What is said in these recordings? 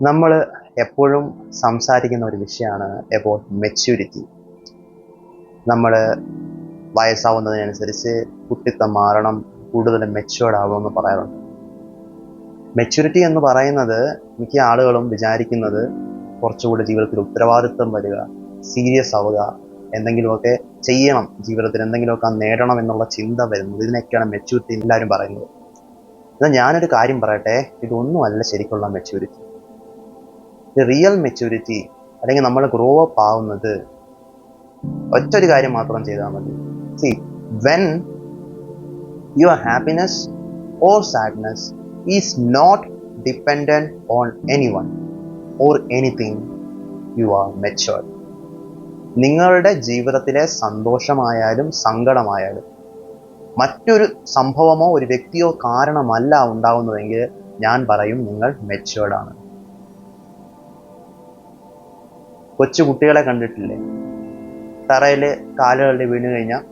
നമ്മൾ എപ്പോഴും സംസാരിക്കുന്ന ഒരു വിഷയമാണ് എബൌട്ട് മെച്യൂരിറ്റി. നമ്മൾ വയസ്സാവുന്നതിനനുസരിച്ച് കുട്ടിത്തം മാറണം, കൂടുതൽ മെച്യൂർഡ് ആകുമെന്ന് പറയാറുണ്ട്. മെച്യൂരിറ്റി എന്ന് പറയുന്നത് മിക്ക ആളുകളും വിചാരിക്കുന്നത് കുറച്ചുകൂടി ജീവിതത്തിൽ ഉത്തരവാദിത്വം വരിക, സീരിയസ് ആവുക, എന്തെങ്കിലുമൊക്കെ ചെയ്യണം, ജീവിതത്തിൽ എന്തെങ്കിലുമൊക്കെ നേടണം എന്നുള്ള ചിന്ത വരുന്നത്. ഇതിനൊക്കെയാണ് മെച്യൂരിറ്റി എല്ലാവരും പറയുന്നത്. എന്നാൽ ഞാനൊരു കാര്യം പറയട്ടെ, ഇതൊന്നുമല്ല ശരിക്കുള്ള മെച്യൂരിറ്റി. റിയൽ മെച്യൂരിറ്റി അല്ലെങ്കിൽ നമ്മൾ ഗ്രോ അപ്പ് ആവുന്നത് ഒറ്റൊരു കാര്യം മാത്രം ചെയ്താൽ മതി. See, when your happiness or sadness is not dependent on any one or anything, you are matured. നിങ്ങളുടെ ജീവിതത്തിലെ സന്തോഷമായാലും സങ്കടമായാലും മറ്റൊരു സംഭവമോ ഒരു വ്യക്തിയോ കാരണമല്ല ഉണ്ടാകുന്നതെങ്കിൽ ഞാൻ പറയും നിങ്ങൾ മെച്യൂർഡ് ആണ്. കൊച്ചു കുട്ടികളെ കണ്ടിട്ടില്ലേ? തറയിൽ കാലുകളിൽ വീണ് കഴിഞ്ഞാൽ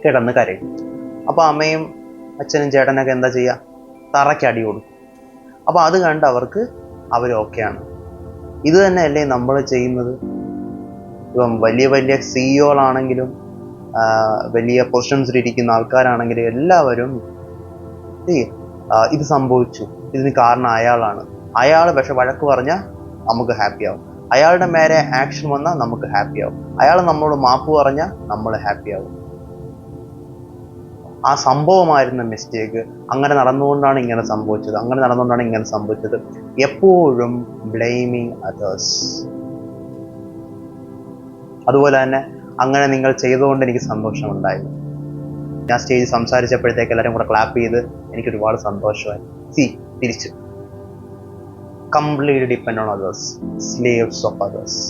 കിടന്ന് കരയും. അപ്പോൾ അമ്മയും അച്ഛനും ചേട്ടനൊക്കെ എന്താ ചെയ്യുക? തറയ്ക്ക് അടി കൊടുക്കും. അപ്പോൾ അത് കണ്ട് അവർ ഓക്കെയാണ്. ഇത് തന്നെയല്ലേ നമ്മൾ ചെയ്യുന്നത്? ഇപ്പം വലിയ വലിയ സിഇഒകളാണെങ്കിലും വലിയ പൊസിഷൻസിലിരിക്കുന്ന ആൾക്കാരാണെങ്കിലും എല്ലാവരും ഇത് സംഭവിച്ചു, ഇതിന് കാരണം അയാളാണ്, അയാൾ പക്ഷെ വഴക്ക് പറഞ്ഞാൽ നമുക്ക് ഹാപ്പിയാവും, അയാളുടെ മേലെ ആക്ഷൻ വന്നാൽ നമുക്ക് ഹാപ്പിയാവും, അയാൾ നമ്മളോട് മാപ്പ് പറഞ്ഞാൽ നമ്മൾ ഹാപ്പിയാവും. ആ സംഭവമായിരുന്ന മിസ്റ്റേക്ക്, അങ്ങനെ നടന്നുകൊണ്ടാണ് ഇങ്ങനെ സംഭവിച്ചത്, അങ്ങനെ നടന്നുകൊണ്ടാണ് ഇങ്ങനെ സംഭവിച്ചത്. എപ്പോഴും ബ്ലെയിമിങ് അതേഴ്സ്. അതുപോലെ തന്നെ അങ്ങനെ നിങ്ങൾ ചെയ്തുകൊണ്ട് എനിക്ക് സന്തോഷമുണ്ടായിരുന്നു. ഞാൻ സ്റ്റേജിൽ സംസാരിച്ചപ്പോഴത്തേക്ക് എല്ലാവരും കൂടെ ക്ലാപ്പ് ചെയ്ത് എനിക്ക് ഒരുപാട് സന്തോഷമായി. തിരിച്ച് completely depend on others, slaves of others.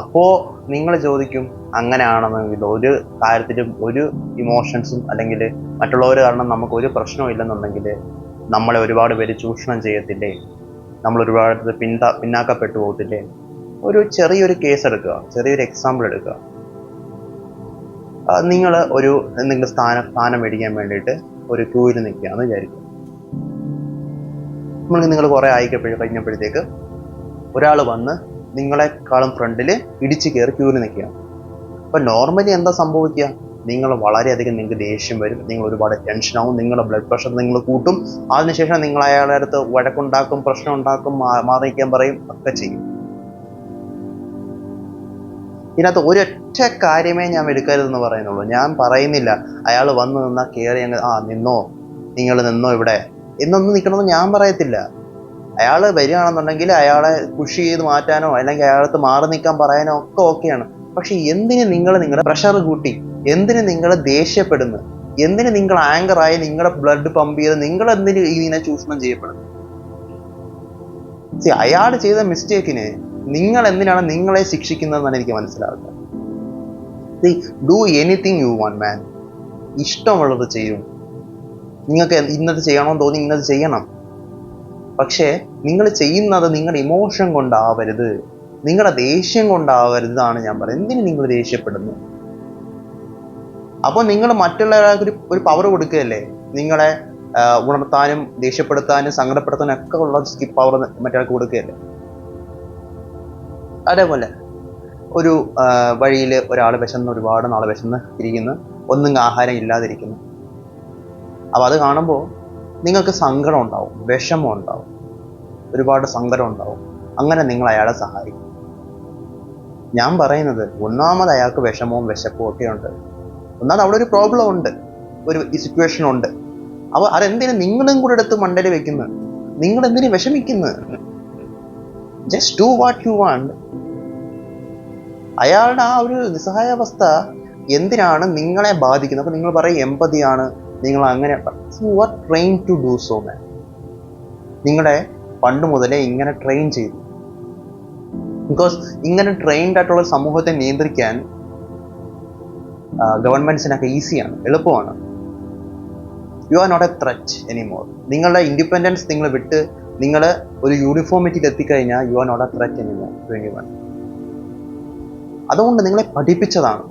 അപ്പോൾ നിങ്ങൾ ചോദിക്കും, അങ്ങനെയാണെന്നെങ്കിൽ ഒരു കാര്യത്തിലും ഒരു ഇമോഷൻസും അല്ലെങ്കിൽ മറ്റുള്ളവർ കാരണം നമുക്ക് ഒരു പ്രശ്നവും ഇല്ലെന്നുണ്ടെങ്കിൽ നമ്മളെ ഒരുപാട് പേര് ചൂഷണം ചെയ്യത്തില്ലേ? നമ്മൾ ഒരുപാട് പിന്നാക്കപ്പെട്ടു പോകത്തില്ലേ? ഒരു ചെറിയൊരു കേസ് എടുക്കുക, ചെറിയൊരു എക്സാമ്പിൾ എടുക്കുക. നിങ്ങൾ എന്തെങ്കിലും സ്ഥാനം മേടിക്കാൻ വേണ്ടിയിട്ട് ഒരു ക്യൂവിൽ നിൽക്കുകയാണെന്ന് വിചാരിക്കും. നിങ്ങൾ കുറേ കഴിഞ്ഞപ്പോഴത്തേക്ക് ഒരാൾ വന്ന് നിങ്ങളെക്കാളും ഫ്രണ്ടിൽ ഇടിച്ചു കയറി ക്യൂവിൽ നിൽക്കുകയാണ്. അപ്പം നോർമലി എന്താ സംഭവിക്കുക? നിങ്ങൾ വളരെയധികം നിങ്ങൾക്ക് ദേഷ്യം വരും, നിങ്ങൾ ഒരുപാട് ടെൻഷനാവും, നിങ്ങളുടെ ബ്ലഡ് പ്രഷർ നിങ്ങൾ കൂട്ടും. അതിനുശേഷം നിങ്ങൾ അയാളുടെ അടുത്ത് വഴക്കുണ്ടാക്കും, പ്രശ്നം ഉണ്ടാക്കും, മാറിക്കാൻ പറയും, ഒക്കെ ചെയ്യും. ഇതിനകത്ത് ഒരൊറ്റ കാര്യമേ ഞാൻ എടുക്കരുതെന്ന് പറയുന്നുള്ളൂ. ഞാൻ പറയുന്നില്ല അയാൾ വന്ന് നിന്നാൽ കയറി നിന്നോ, നിങ്ങൾ നിന്നോ ഇവിടെ എന്നൊന്നും നിൽക്കണമെന്ന് ഞാൻ പറയത്തില്ല. അയാൾ വരികയാണെന്നുണ്ടെങ്കിൽ അയാളെ പുഷ് ചെയ്ത് മാറ്റാനോ അല്ലെങ്കിൽ അയാൾക്ക് മാറി നിൽക്കാൻ പറയാനോ ഒക്കെ ഓക്കെയാണ്. പക്ഷെ എന്തിന് നിങ്ങൾ നിങ്ങളുടെ പ്രഷർ കൂട്ടി, എന്തിന് നിങ്ങൾ ദേഷ്യപ്പെടുന്നു, എന്തിന് നിങ്ങൾ ആങ്കറായി നിങ്ങളുടെ ബ്ലഡ് പമ്പ് ചെയ്ത് നിങ്ങൾ എന്തിന് ഇതിനെ ചൂഷണം ചെയ്യപ്പെടുന്നു? അയാൾ ചെയ്ത മിസ്റ്റേക്കിന് നിങ്ങൾ എന്തിനാണ് നിങ്ങളെ ശിക്ഷിക്കുന്നതെന്നാണ് എനിക്ക് മനസ്സിലാവുക. ഡു എനിത്തിങ് യു വാണ്ട് മാൻ. ഇഷ്ടമുള്ളത് ചെയ്യും. നിങ്ങൾക്ക് ഇന്നത് ചെയ്യണമെന്ന് തോന്നി ഇന്നത് ചെയ്യണം. പക്ഷേ നിങ്ങൾ ചെയ്യുന്നത് നിങ്ങളുടെ ഇമോഷൻ കൊണ്ടാവരുത്, നിങ്ങളുടെ ദേഷ്യം കൊണ്ടാവരുതാണ് ഞാൻ പറയുന്നത്. എന്തിന് നിങ്ങൾ ദേഷ്യപ്പെടുന്നു? അപ്പോൾ നിങ്ങൾ മറ്റുള്ളവർക്ക് ഒരു പവർ കൊടുക്കുകയല്ലേ? നിങ്ങളെ ഉണർത്താനും ദേഷ്യപ്പെടുത്താനും സങ്കടപ്പെടുത്താനും ഒക്കെ ഉള്ള പവർ മറ്റൊരാൾക്ക് കൊടുക്കുകയല്ലേ? അതേപോലെ ഒരു വഴിയിൽ ഒരാൾ ഒരുപാട് നാൾ വിശന്ന് ഇരിക്കുന്നു, ഒന്നും ആഹാരം ഇല്ലാതിരിക്കുന്നു. അപ്പോൾ അത് കാണുമ്പോൾ നിങ്ങൾക്ക് സങ്കടം ഉണ്ടാവും, വിഷമം ഉണ്ടാവും, ഒരുപാട് സങ്കടം ഉണ്ടാവും. അങ്ങനെ നിങ്ങൾ അയാളെ സഹായിക്കും. ഞാൻ പറയുന്നത്, ഒന്നാമത് അയാൾക്ക് വിഷമവും വിശപ്പും ഒക്കെ ഉണ്ട്. ഒന്നാമത് അവിടെ ഒരു പ്രോബ്ലം ഉണ്ട്, ഒരു സിറ്റുവേഷൻ ഉണ്ട്. അപ്പോൾ അതെന്തിനു നിങ്ങളും കൂടെ എടുത്ത് മണ്ടയിൽ വെക്കുന്നത്? നിങ്ങൾ എന്തിനു വിഷമിക്കുന്നത്? Just do what you want. അയാളുടെ ആ ഒരു നിസ്സഹായാവസ്ഥ എന്തിനാണ് നിങ്ങളെ ബാധിക്കുന്നത്? അപ്പോൾ നിങ്ങൾ പറയും എമ്പതിയാണ്, നിങ്ങൾ അങ്ങനെ. You are train to do so man. നിങ്ങളെ പണ്ട് മുതലേ ഇങ്ങനെ ട്രെയിൻ ചെയ്തു. ബിക്കോസ് ഇങ്ങനെ ട്രെയിൻഡ് ആയിട്ടുള്ള സമൂഹത്തെ നിയന്ത്രിക്കാൻ ഗവൺമെന്റ്സിനൊക്കെ ഈസിയാണ്, എളുപ്പമാണ്. You are not a threat anymore. നിങ്ങളുടെ ഇൻഡിപെൻഡൻസ് നിങ്ങൾ വിട്ട് നിങ്ങൾ ഒരു യൂണിഫോമിറ്റിയിൽ എത്തിക്കഴിഞ്ഞാൽ you are not a threat anymore to anyone. അതുകൊണ്ട് നിങ്ങളെ പഠിപ്പിച്ചതാണ്.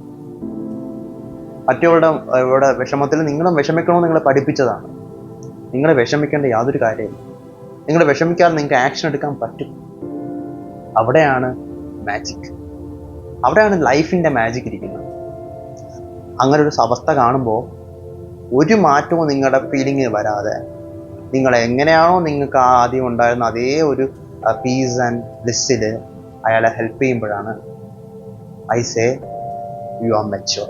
മറ്റുള്ളവരുടെ വിഷമത്തിൽ നിങ്ങളും വിഷമിക്കണമെന്ന് നിങ്ങളെ പഠിപ്പിച്ചതാണ്. നിങ്ങൾ വിഷമിക്കേണ്ട യാതൊരു കാര്യമില്ല. നിങ്ങൾ വിഷമിക്കാതെ നിങ്ങൾക്ക് ആക്ഷൻ എടുക്കാൻ പറ്റും. അവിടെയാണ് മാജിക്, അവിടെയാണ് ലൈഫിൻ്റെ മാജിക് ഇരിക്കുന്നത്. അങ്ങനെ ഒരു അവസ്ഥ കാണുമ്പോൾ ഒരു മാറ്റവും നിങ്ങളുടെ ഫീലിങ്ങിൽ വരാതെ നിങ്ങൾ എങ്ങനെയാണോ നിങ്ങൾക്ക് ആദ്യം ഉണ്ടായിരുന്ന അതേ ഒരു പീസ് ആൻഡ് ബ്ലിസ്സിൽ അയാളെ ഹെൽപ്പ് ചെയ്യുമ്പോഴാണ് I say you are mature.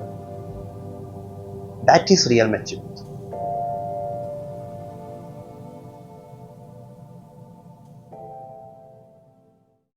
That is real maturity.